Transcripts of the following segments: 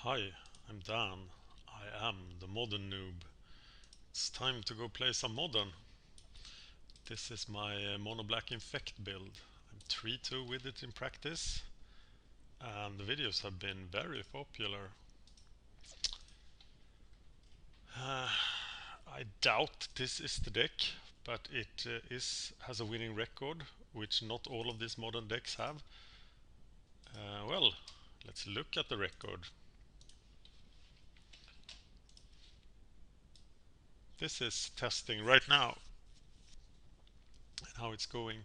Hi, I'm Dan. I am the Modern Noob. It's time to go play some Modern. This is my Mono Black Infect build. I'm 3-2 with it in practice, and the videos have been very popular. I doubt this is the deck, but it has a winning record, which not all of these modern decks have. Well, let's look at the record. This is testing right now and how it's going.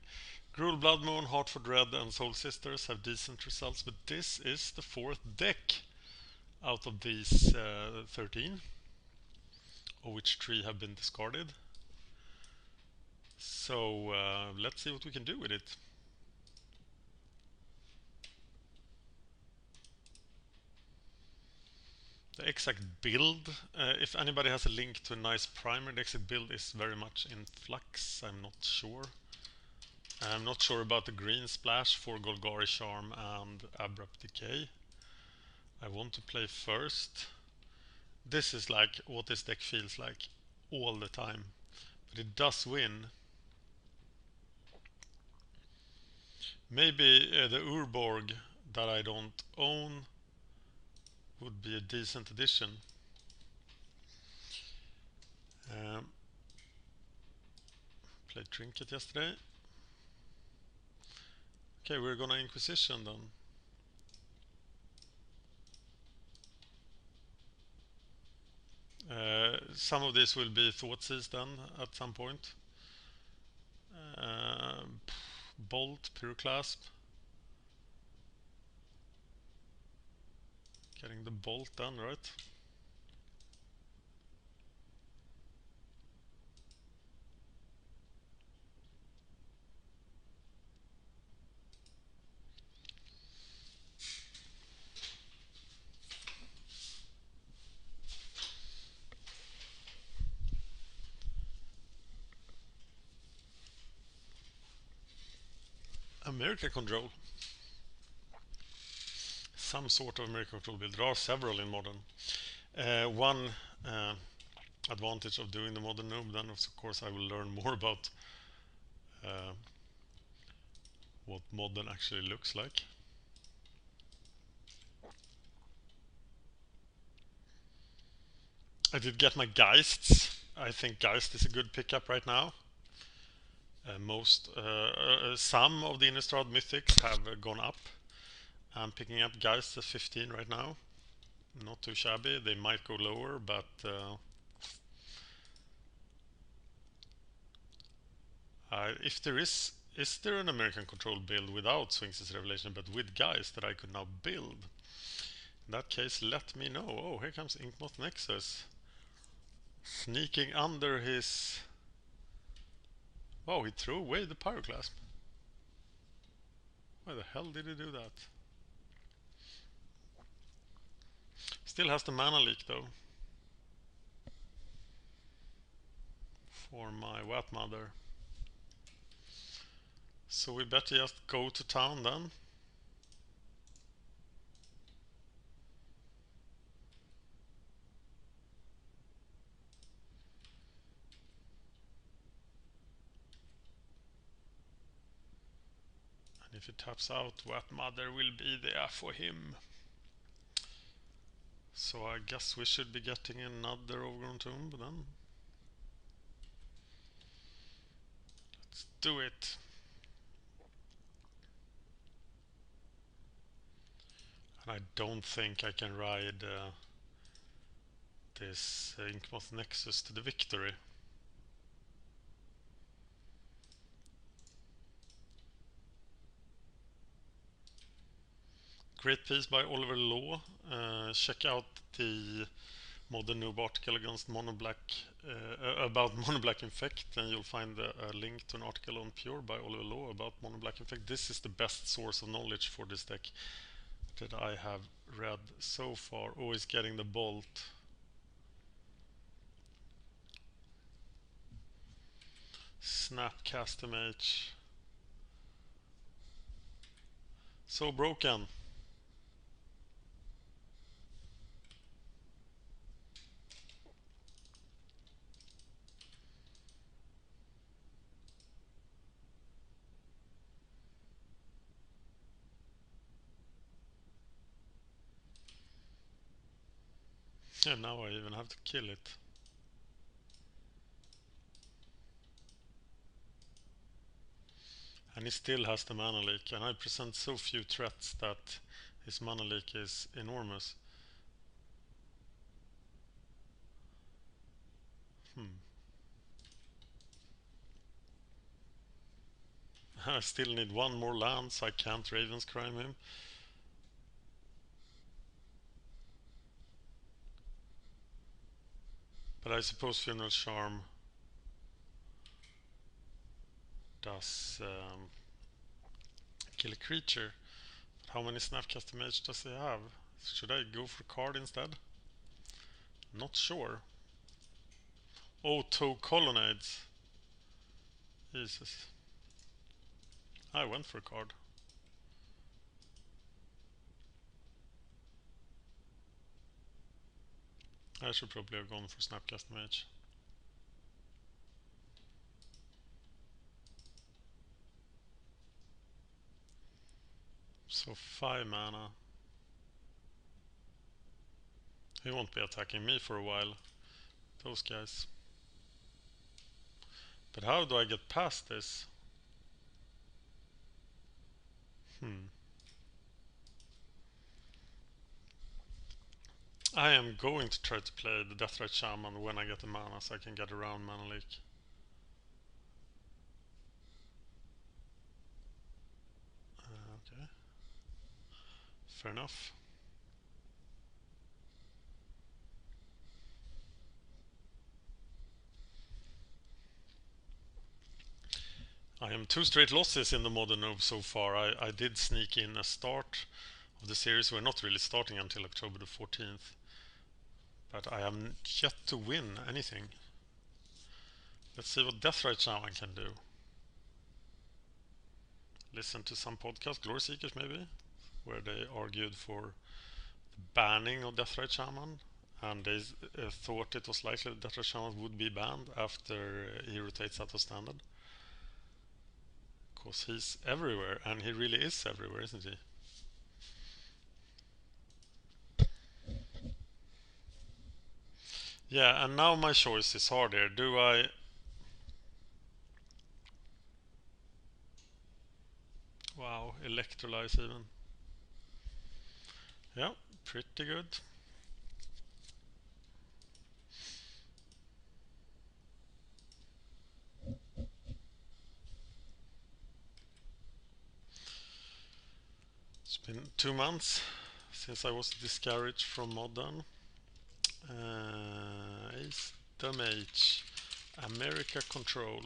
Gruul, Blood Moon, Heart for Dread and Soul Sisters have decent results, but this is the fourth deck out of these 13, of which 3 have been discarded. So let's see what we can do with it. The exact build, if anybody has a link to a nice primer, the exact build is very much in flux. I'm not sure. I'm not sure about the green splash for Golgari Charm and Abrupt Decay. I want to play first. This is like what this deck feels like all the time, but it does win. Maybe the Urborg that I don't own would be a decent addition. Played Trinket yesterday. Okay, we're gonna Inquisition then. Some of this will be Thoughtseize then at some point. Bolt, Pyroclasp. Getting the Bolt done, right? America Control. Some sort of American Control build. There are several in Modern. One advantage of doing the Modern Noob, then of course I will learn more about what Modern actually looks like. I did get my Geists. I think Geist is a good pickup right now. Some of the Innistrad mythics have gone up. I'm picking up Geist at 15 right now. Not too shabby. They might go lower, but if there is there an American Control build without Sphinx's Revelation but with Geist that I could now build? In that case, let me know. Oh, here comes Inkmoth Nexus. Sneaking under his... Oh, he threw away the Pyroclasp. Why the hell did he do that? Still has the mana leak though. For my Wat Mother. So we better just go to town then. And if he taps out, Wat Mother will be there for him. So I guess we should be getting another Overgrown Tomb then. Let's do it. And I don't think I can ride this Inkmoth Nexus to the victory. Great piece by Oliver Law. Check out the Modern Noob article against Mono Black about Mono Black Infect, and you'll find a link to an article on Pure by Oliver Law about Mono Black Infect. This is the best source of knowledge for this deck that I have read so far. Always getting the Bolt. Snap Custom H. So broken. And now I even have to kill it. And he still has the mana leak, and I present so few threats that his mana leak is enormous. I still need one more land, so I can't Ravenscrime him. But I suppose Funeral Charm does kill a creature. But how many Snapcaster Mage does he have? Should I go for a card instead? Not sure. Oh, two Colonnades. Jesus. I went for a card. I should probably have gone for Snapcaster Mage. So 5 mana. He won't be attacking me for a while. Those guys. But how do I get past this? I am going to try to play the Deathrite Shaman when I get the mana, so I can get around mana leak. Okay. Fair enough. I am 2 straight losses in the Modern Noob so far. I did sneak in a start of the series. We're not really starting until October the 14th. But I am yet to win anything. Let's see what Deathrite Shaman can do. Listen to some podcast, Glory Seekers maybe, where they argued for the banning of Deathrite Shaman. And they thought it was likely that Deathrite Shaman would be banned after he rotates out of standard. Because he's everywhere, and he really is everywhere, isn't he? Yeah, and now my choice is hard here. Do I... Wow, electrolyze even. Yeah, pretty good. It's been 2 months since I was discouraged from Modern. Ace the Mage. America Control.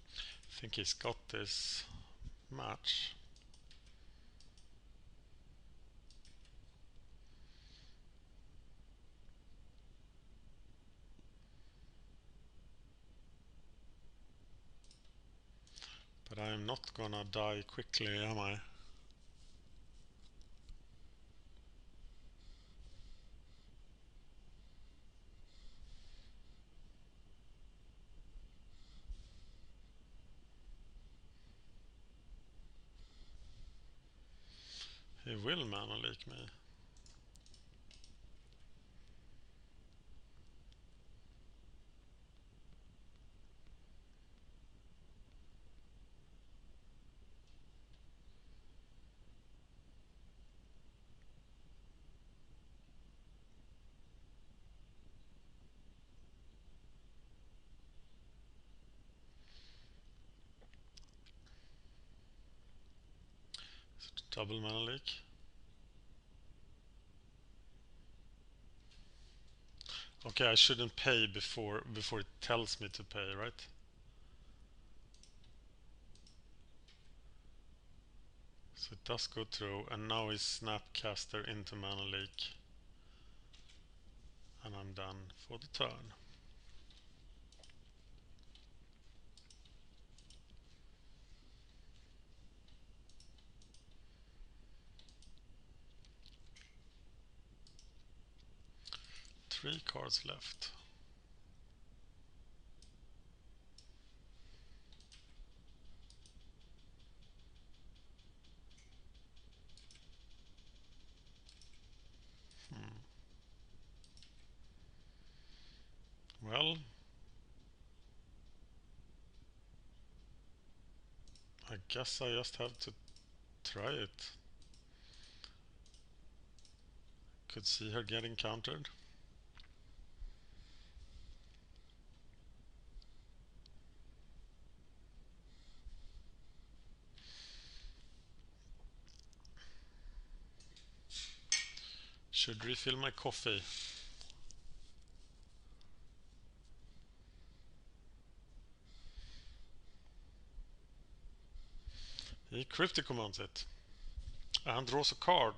I think he's got this match. But I'm not gonna die quickly, am I? He will mana leak me. Double mana leak. Okay, I shouldn't pay before it tells me to pay, right? So it does go through, and now is Snapcaster into mana leak. And I'm done for the turn. Three cards left. guess I just have to try it. Could see her getting countered. Should refill my coffee. He cryptic commands it. And draws a card.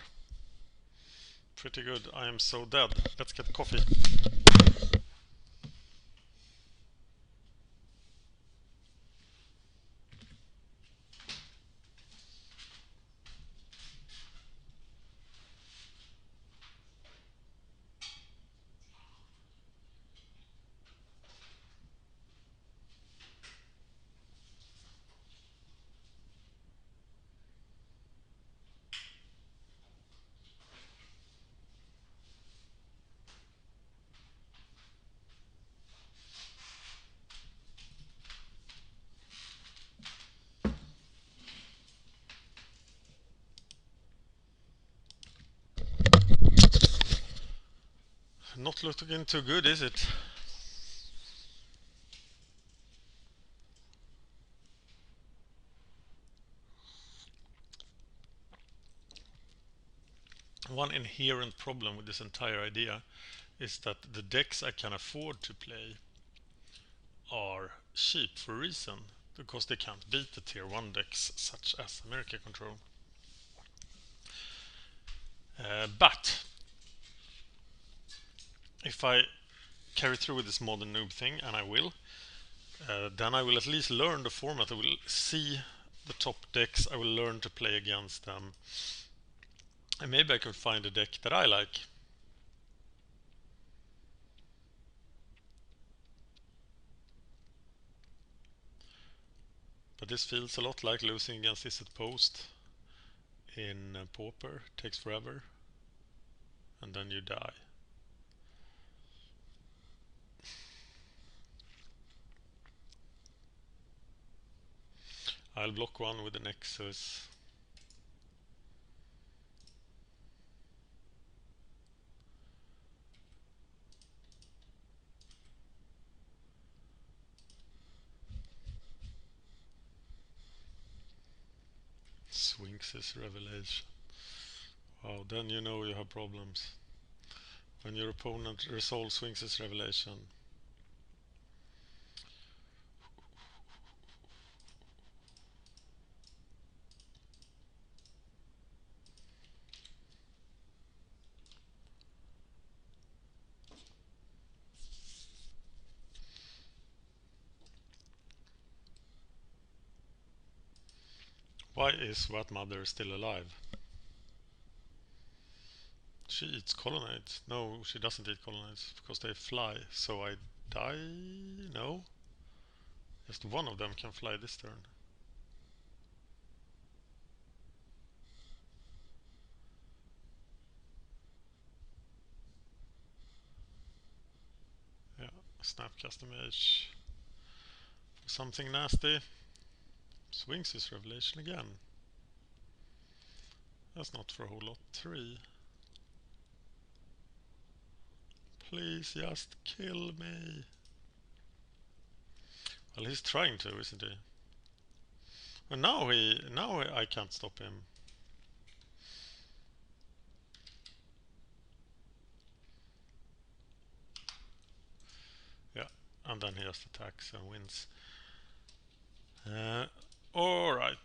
Pretty good. I am so dead. Let's get coffee. Not looking too good, is it? One inherent problem with this entire idea is that the decks I can afford to play are cheap for a reason, because they can't beat the tier 1 decks such as America Control. But if I carry through with this Modern Noob thing, and I will, then I will at least learn the format. I will see the top decks, I will learn to play against them, and maybe I can find a deck that I like. But this feels a lot like losing against Izzet Post in Pauper. Takes forever, and then you die. I'll block one with the Nexus. Sphinx's Revelation. Wow, then you know you have problems. When your opponent resolves Sphinx's Revelation. Why is Wat Mother still alive? She eats colonnades. No, she doesn't eat colonnades because they fly. So I die? No. Just one of them can fly this turn. Yeah, Snapcaster Mage. Something nasty. Swings his Revelation again. That's not for a whole lot. 3. Please just kill me. Well, he's trying to, isn't he? And now I can't stop him. Yeah, and then he just attacks and wins. Alright.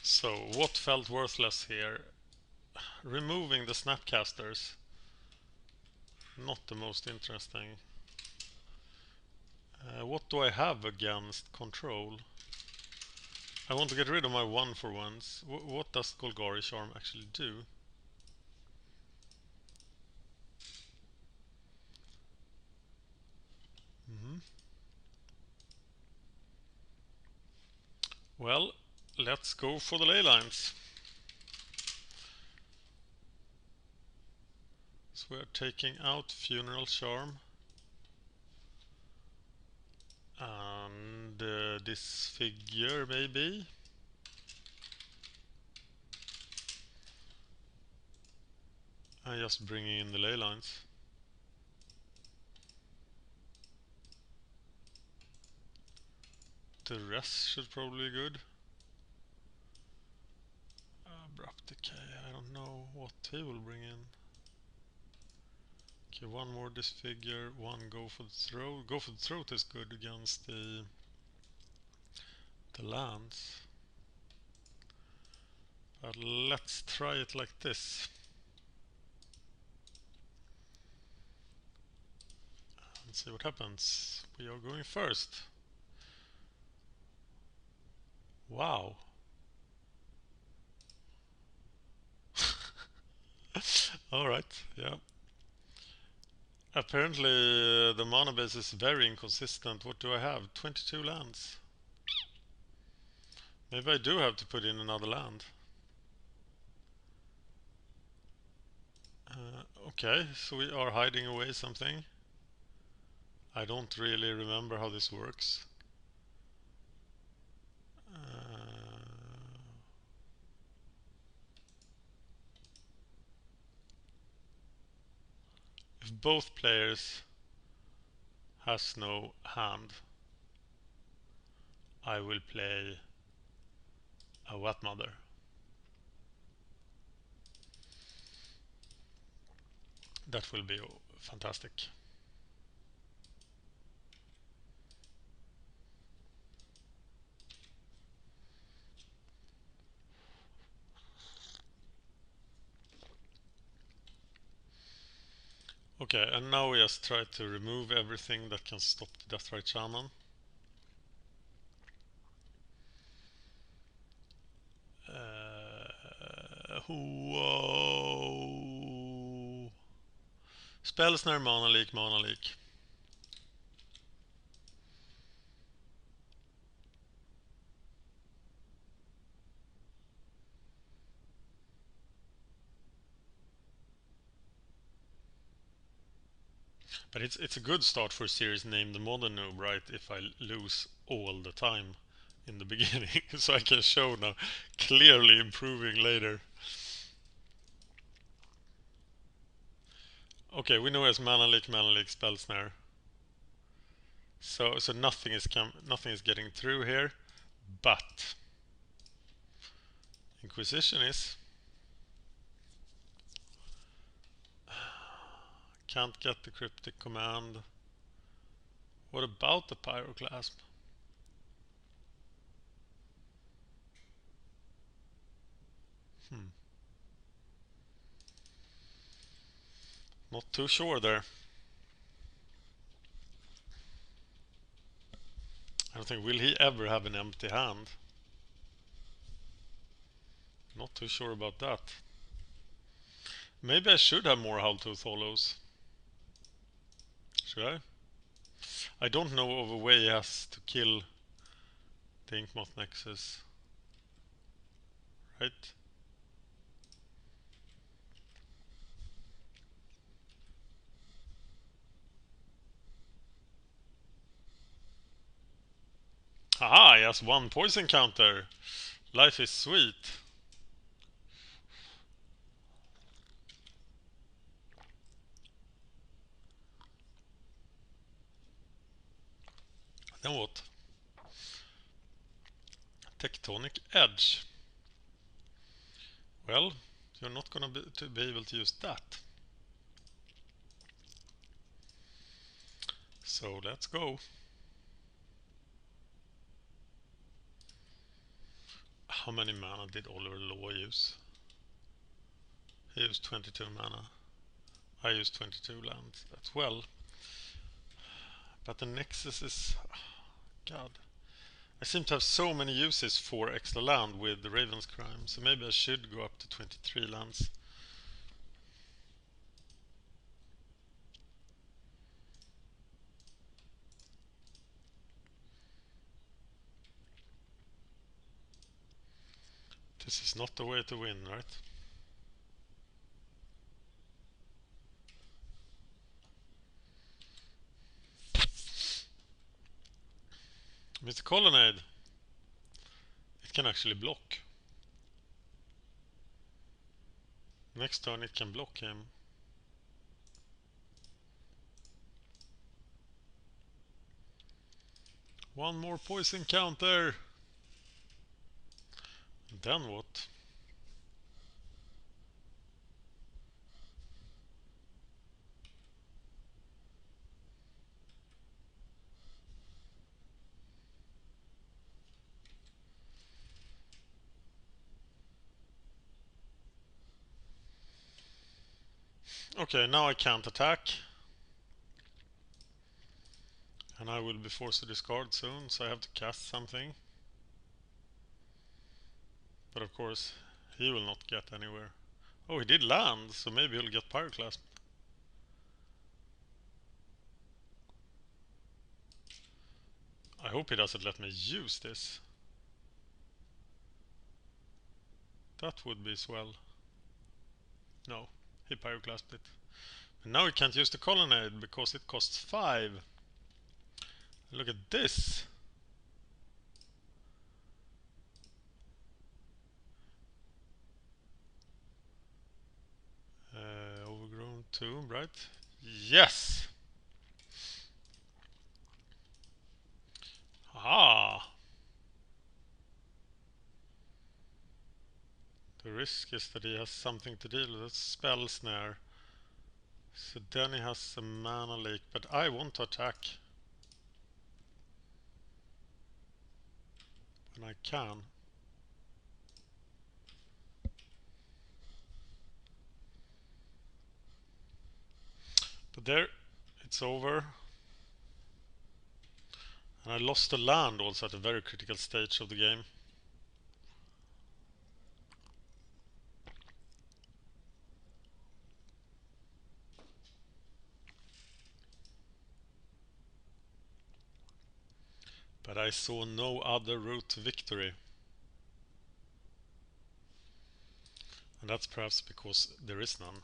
So, what felt worthless here? Removing the Snapcasters. Not the most interesting. What do I have against control? I want to get rid of my 1-for-1s. What does Golgari Charm actually do? Well, let's go for the ley lines. So we're taking out Funeral Charm. And this figure maybe. I'm just bringing in the ley lines. The rest should probably be good. Abrupt decay, I don't know what he will bring in. Okay, one more disfigure, one go for the throat. Go for the throat is good against the lands. But let's try it like this. And see what happens. We are going first. Wow. Alright, yeah. Apparently the mana base is very inconsistent. What do I have? 22 lands. Maybe I do have to put in another land. Okay, so we are hiding away something. I don't really remember how this works. If both players has no hand, I will play a Wet Mother. That will be fantastic. Okay, and now we just try to remove everything that can stop the Deathrite Shaman. Whoa! Spell Snare, Mana Leak, Mana Leak. But it's a good start for a series named the Modern Noob, right? If I lose all the time in the beginning, so I can show now clearly improving later. Okay, we know as Mana Leak, Spell Snare. So nothing is getting through here, but Inquisition is. Can't get the cryptic command. What about the Pyroclasm? Not too sure there. I don't think, will he ever have an empty hand? Not too sure about that. Maybe I should have more Houndtooth Hollows. Should I? I don't know of a way he has to kill the Inkmoth Nexus. Right? Aha, he has one poison counter. Life is sweet. Then what? Tectonic Edge. Well, you're not gonna be able to use that. So let's go. How many mana did Oliver Law use? He used 22 mana. I used 22 lands as well. But the Nexus is... God. I seem to have so many uses for extra land with the Raven's Crime, so maybe I should go up to 23 lands. This is not the way to win, right? Mr. Colonnade. It can actually block. Next turn it can block him. One more poison counter. Then what? Okay, now I can't attack. And I will be forced to discard soon, so I have to cast something. But of course, he will not get anywhere. Oh, he did land, so maybe he'll get Pyroclasm. I hope he doesn't let me use this. That would be swell. No, he Pyroclasped it. And now he can't use the Colonnade because it costs 5. Look at this! Overgrown tomb, right? Yes! Ah! The risk is that he has something to deal with. That's Spell Snare. So then he has a mana leak, but I want to attack. When I can. But there, it's over. And I lost the land also at a very critical stage of the game. But I saw no other route to victory. And that's perhaps because there is none.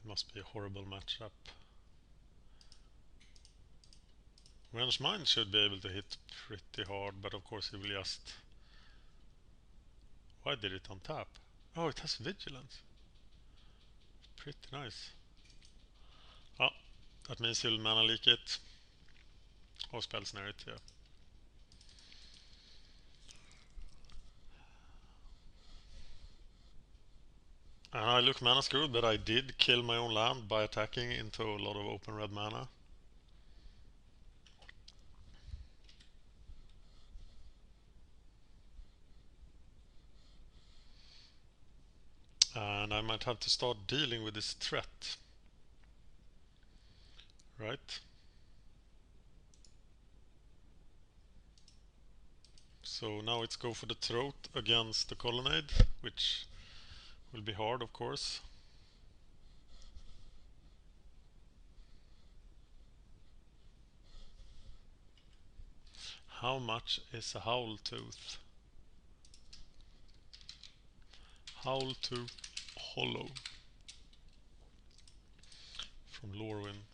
It must be a horrible matchup. Wrench Mine should be able to hit pretty hard, but of course he will just... Why did it untap? Oh, it has Vigilance. Pretty nice. Oh, that means he'll mana leak it. Or Spell Snare it, yeah. And I look mana screwed, but I did kill my own land by attacking into a lot of open red mana. And I might have to start dealing with this threat. Right? So now it's go for the throat against the Colonnade, which will be hard, of course. How much is a Howl Tooth? Howl Tooth Hollow from Lorwyn.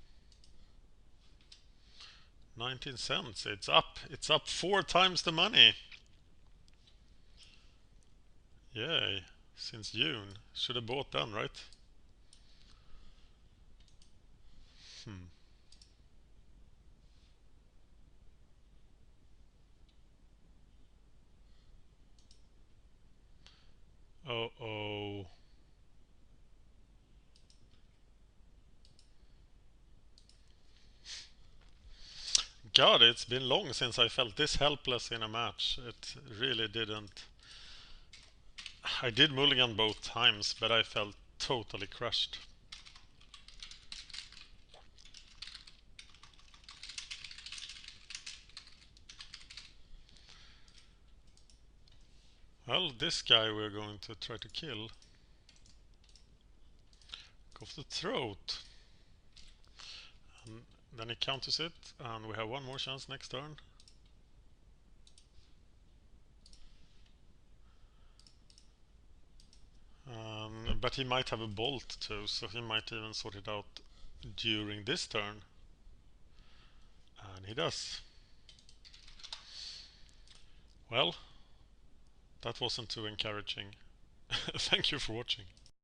19 cents. It's up. It's up 4 times the money. Yay. Since June. Should have bought then, right? Uh-oh. God, it's been long since I felt this helpless in a match. It really didn't. I did mulligan both times, but I felt totally crushed. Well, this guy we're going to try to kill. Go for the throat. And then he counters it, and we have one more chance next turn. But he might have a bolt too, so he might even sort it out during this turn. he does. Well, that wasn't too encouraging. Thank you for watching.